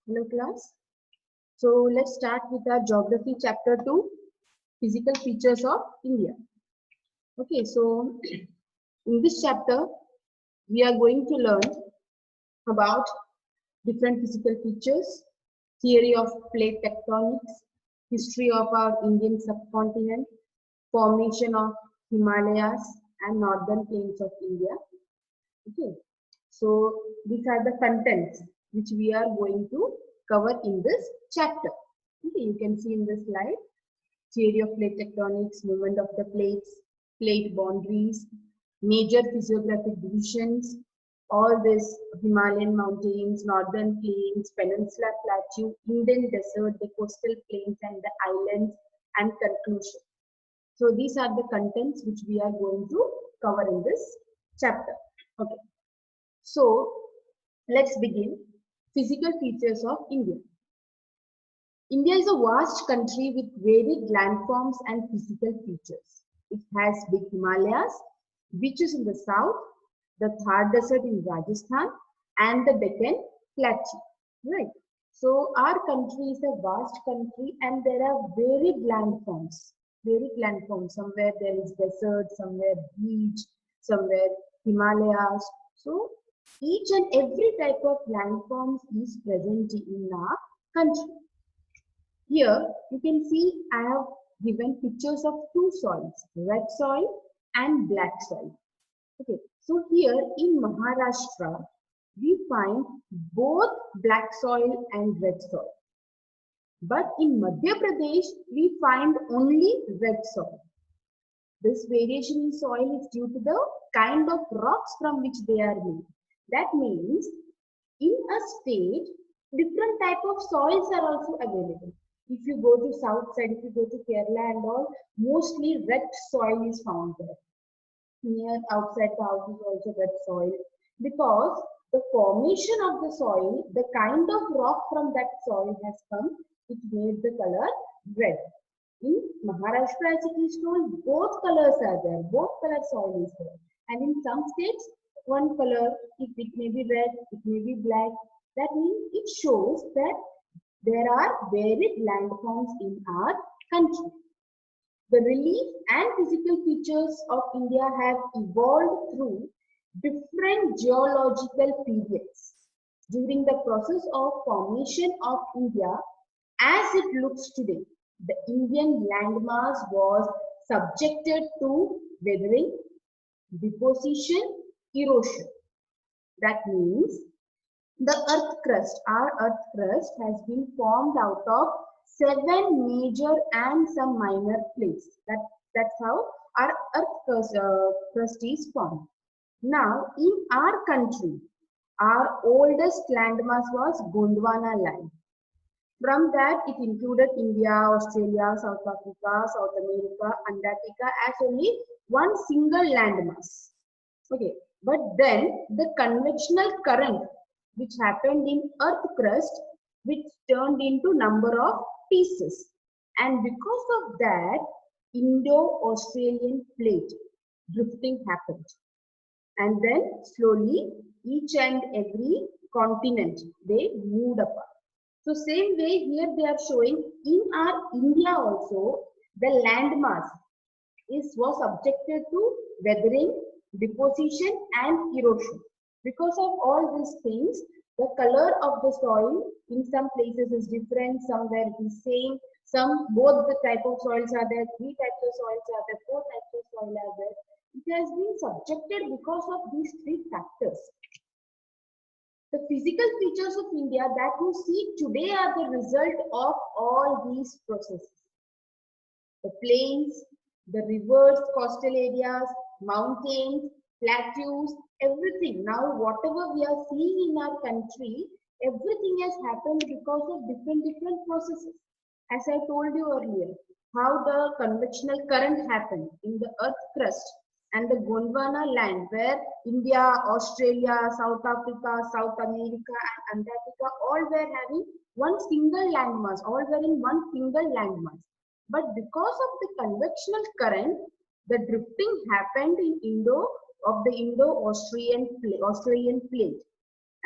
Hello class. So let's start with our geography chapter 2, physical features of India. Okay, so in this chapter we are going to learn about different physical features, theory of plate tectonics, history of our Indian subcontinent, formation of Himalayas and northern plains of India. Okay, so these are the contents which we are going to cover in this chapter. Okay, you can see in this slide theory of plate tectonics, movement of the plates, plate boundaries, major physiographic divisions, all this Himalayan mountains, northern plains, peninsula plateau, Indian desert, the coastal plains and the islands, and conclusion. So these are the contents which we are going to cover in this chapter. Okay. So let's begin. Physical features of India. India is a vast country with varied landforms and physical features. It has big Himalayas, which is in the south, the Thar Desert in Rajasthan, and the Deccan Plateau. Right. So our country is a vast country, and there are varied landforms. Varied landforms. Somewhere there is desert, somewhere beach, somewhere Himalayas. So each and every type of landforms is present in our country. Here you can see I have given pictures of two soils, red soil and black soil. Okay, so here in Maharashtra, we find both black soil and red soil. But in Madhya Pradesh, we find only red soil. This variation in soil is due to the kind of rocks from which they are made. That means in a state, different type of soils are also available. If you go to south side, if you go to Kerala and all, mostly red soil is found there. Near outside the house is also red soil because the formation of the soil, the kind of rock from that soil has come, which made the color red. In Maharashtra, as it is told, both colors are there, both color soil is there. And in some states, one color, if it may be red, it may be black. That means it shows that there are varied landforms in our country. The relief and physical features of India have evolved through different geological periods. During the process of formation of India, as it looks today, the Indian landmass was subjected to weathering, deposition, erosion. That means the earth crust, our earth crust has been formed out of 7 major and some minor plates. That's how our crust is formed. Now, in our country, our oldest landmass was Gondwana land. From that, it included India, Australia, South Africa, South America, Antarctica as only one single landmass. Okay, but then the convectional current which happened in earth crust, which turned into number of pieces, and because of that, Indo-Australian plate drifting happened, and then slowly each and every continent they moved apart. So same way here they are showing in our India also the landmass was subjected to weathering, deposition and erosion. Because of all these things, the color of the soil in some places is different, somewhere it is same, some both the type of soils are there, 3 types of soils are there, 4 types of soil are there. It has been subjected because of these 3 factors. The physical features of India that you see today are the result of all these processes. The plains, the rivers, coastal areas, mountains, plateaus, everything. Now, whatever we are seeing in our country, everything has happened because of different processes. As I told you earlier, how the convectional current happened in the earth crust and the Gondwana land where India, Australia, South Africa, South America and Antarctica all were having one single landmass, all were in one single landmass. But because of the convectional current, the drifting happened in the Indo-Australian plate.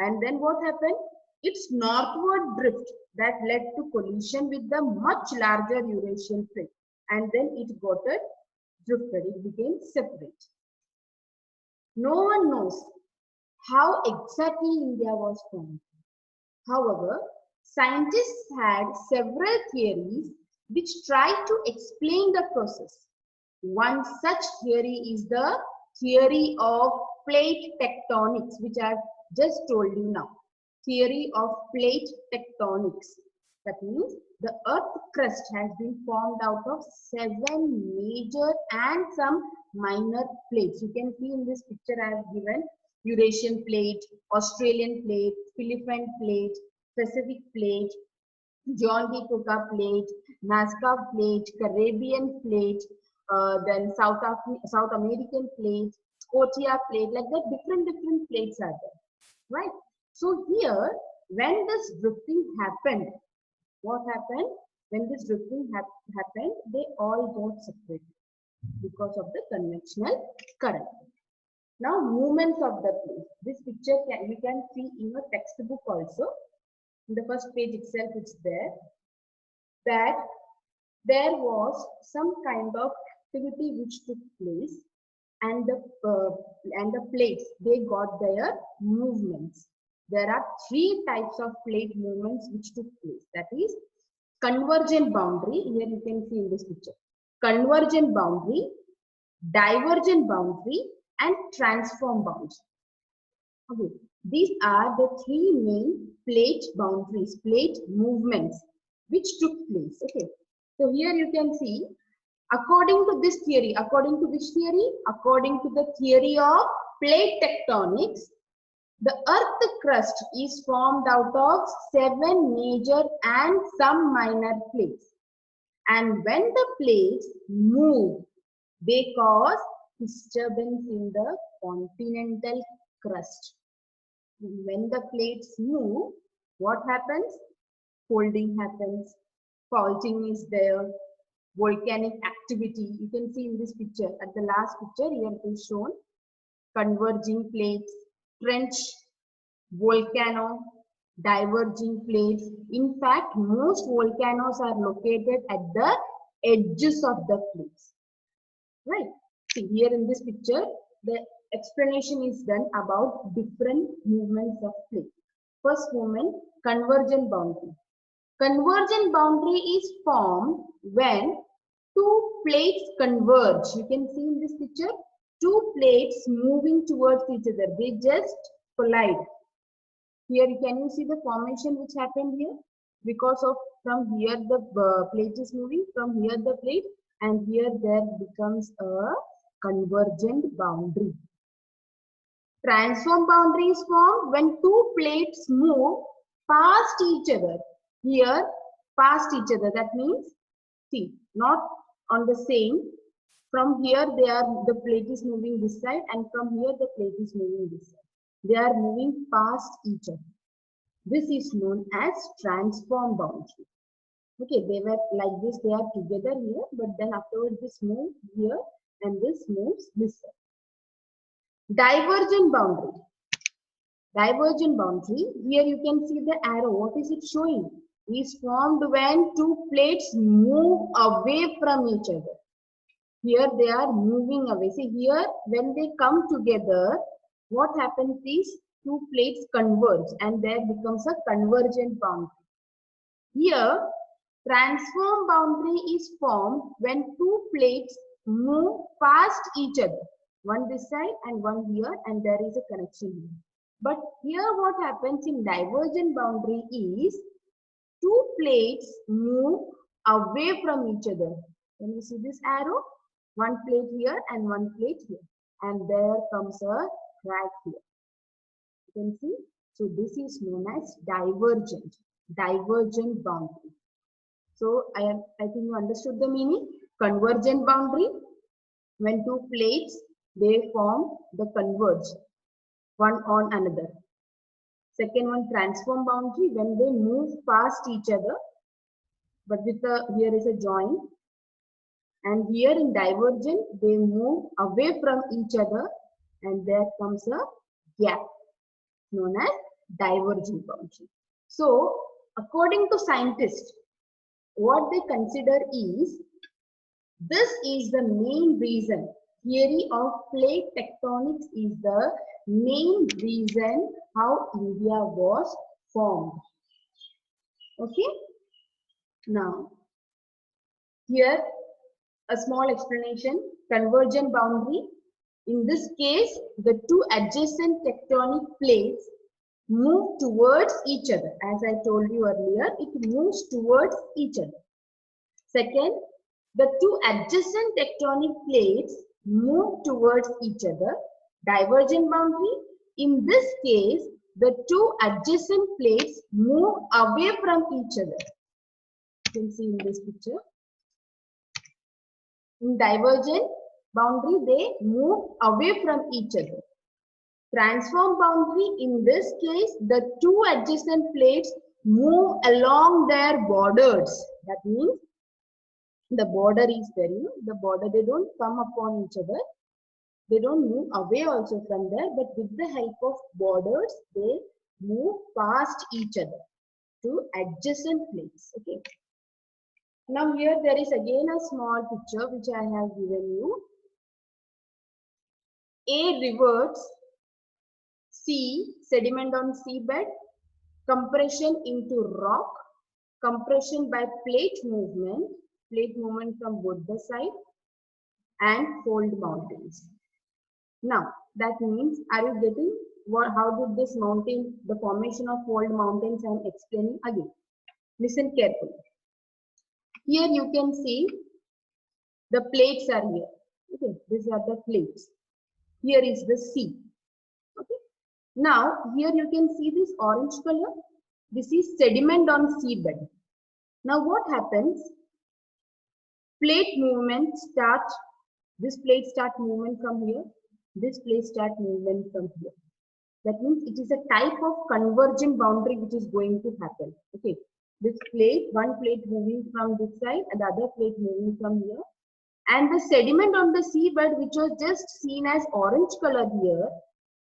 And then what happened? Its northward drift that led to collision with the much larger Eurasian plate. And then it got drifted, it became separate. No one knows how exactly India was formed. However, scientists had several theories which tried to explain the process. One such theory is the theory of plate tectonics, which I have just told you now. Theory of plate tectonics. That means the earth crust has been formed out of 7 major and some minor plates. You can see in this picture I have given Eurasian plate, Australian plate, Philippine plate, Pacific plate, John D. Cook plate, Nazca plate, Caribbean plate, then South American plate, Scotia plate, like that different plates are there, right? So here, when this drifting happened, what happened? When this drifting happened, they all got separated because of the convectional current. Now, movements of the plate. This picture you can see in your textbook also. In the first page itself, it's there that there was some kind of activity which took place, and the plates, they got their movements. There are 3 types of plate movements which took place. That is convergent boundary. Here you can see in this picture. Convergent boundary, divergent boundary, and transform boundary. Okay, these are the 3 main plate boundaries, plate movements which took place. Okay, so here you can see, according to this theory, according to which theory? According to the theory of plate tectonics, the earth crust is formed out of 7 major and some minor plates. And when the plates move, they cause disturbance in the continental crust. When the plates move, what happens? Folding happens, faulting is there, volcanic activity. You can see in this picture, at the last picture here it is shown, converging plates, trench, volcano, diverging plates. In fact, most volcanoes are located at the edges of the plates. Right? See here in this picture, the explanation is done about different movements of plate. First movement, convergent boundary. Convergent boundary is formed when 2 plates converge. You can see in this picture, 2 plates moving towards each other. They just collide. Here, can you see the formation which happened here? Because of from here the plate is moving, from here the plate, and here there becomes a convergent boundary. Transform boundary is formed when 2 plates move past each other. Here, past each other. That means, see, not on the same. From here, the plate is moving this side, and from here the plate is moving this side. They are moving past each other. This is known as transform boundary. Okay, they were like this, they are together here, but then afterwards this moves here and this moves this side. Divergent boundary. Divergent boundary, here you can see the arrow. What is it showing? Is formed when 2 plates move away from each other. Here they are moving away. See here, when they come together, what happens is 2 plates converge and there becomes a convergent boundary. Here, transform boundary is formed when 2 plates move past each other. One this side and one here, and there is a connection here. But here what happens in divergent boundary is 2 plates move away from each other. Can you see this arrow? One plate here and one plate here. And there comes a crack here. You can see. So this is known as divergent boundary. So I think you understood the meaning. Convergent boundary, when 2 plates, they form the converge one on another. Second one, transform boundary, when they move past each other, but with here is a join. And here in divergent, they move away from each other and there comes a gap known as divergent boundary. So, according to scientists, what they consider is this is the main reason. Theory of plate tectonics is the main reason how India was formed. Okay. Now, here a small explanation. Convergent boundary. In this case, the two adjacent tectonic plates move towards each other. As I told you earlier, it moves towards each other. Second, the two adjacent tectonic plates move towards each other. Divergent boundary. In this case, the two adjacent plates move away from each other. You can see in this picture. In divergent boundary, they move away from each other. Transform boundary, in this case, the two adjacent plates move along their borders. That means the border is there, the border, they don't come upon each other. They don't move away also from there, but with the help of borders, they move past each other to adjacent plates. Okay. Now here there is again a small picture which I have given you. A reverts, C, sediment on seabed, compression into rock, compression by plate movement from both the sides, and fold mountains. Now that means, are you getting how did this mountain, the formation of fold mountains, I am explaining again. Listen carefully. Here you can see the plates are here. Okay, these are the plates. Here is the sea. Okay. Now here you can see this orange color. This is sediment on seabed. Now what happens? Plate movement start. This plate start movement from here. This plate start movement from here. That means it is a type of convergent boundary which is going to happen. Okay. This plate, one plate moving from this side and the other plate moving from here. And the sediment on the seabed, which was just seen as orange color here,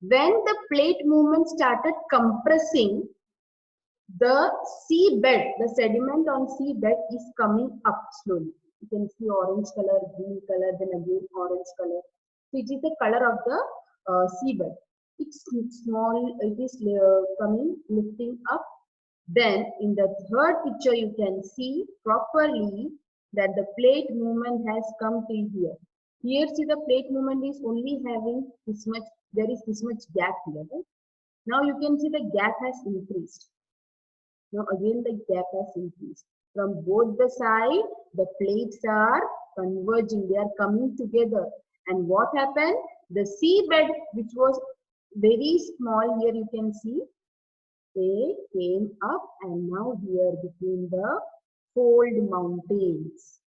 when the plate movement started compressing, the seabed, the sediment on seabed is coming up slowly. You can see orange color, green color, then again orange color. So it is the color of the seabed. It's small, it is coming, lifting up. Then in the third picture, you can see properly that the plate movement has come till here. Here, see, the plate movement is only having this much, there is this much gap here. Right? Now you can see the gap has increased. Now again the gap has increased. From both the sides, the plates are converging, they are coming together. And what happened? The seabed, which was very small, here you can see, they came up and now here between the fold mountains.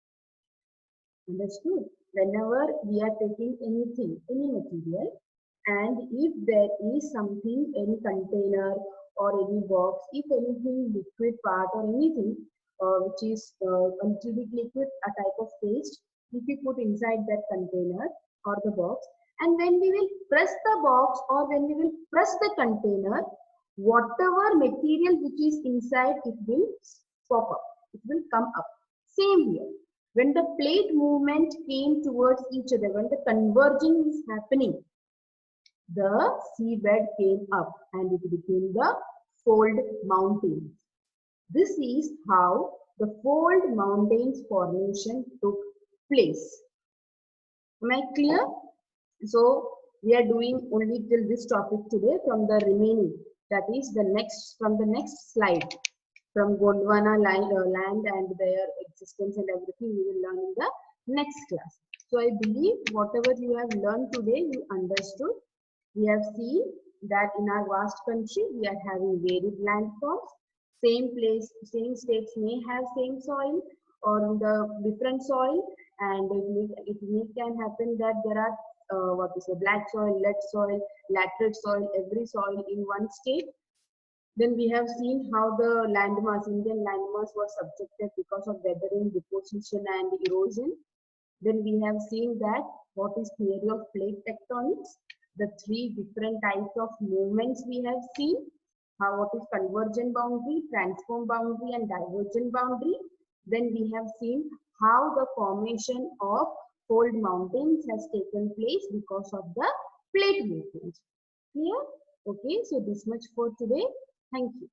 Understood? Whenever we are taking anything, any material, and if there is something, any container or any box, if anything liquid part or anything which is a little bit liquid, a type of paste, if you put inside that container or the box, and when we will press the box or when we will press the container, whatever material which is inside, it will pop up, it will come up. Same here. When the plate movement came towards each other, when the converging is happening, the seabed came up and it became the fold mountains. This is how the fold mountains formation took place. Am I clear? So we are doing only till this topic today. From the remaining, that is the next, from the next slide, from Gondwana land and their existence and everything, we will learn in the next class. So I believe whatever you have learned today, you understood. We have seen that in our vast country, we are having varied landforms. Same place, same states may have same soil or the different soil, and it can happen that there are black soil, lead soil, laterite soil, every soil in one state. Then we have seen how the landmass, Indian landmass, was subjected because of weathering, deposition, and erosion. Then we have seen that what is theory of plate tectonics, the three different types of movements we have seen. what is convergent boundary, transform boundary, and divergent boundary. Then we have seen how the formation of fold mountains has taken place because of the plate movement. Clear? Okay, so this much for today. Thank you.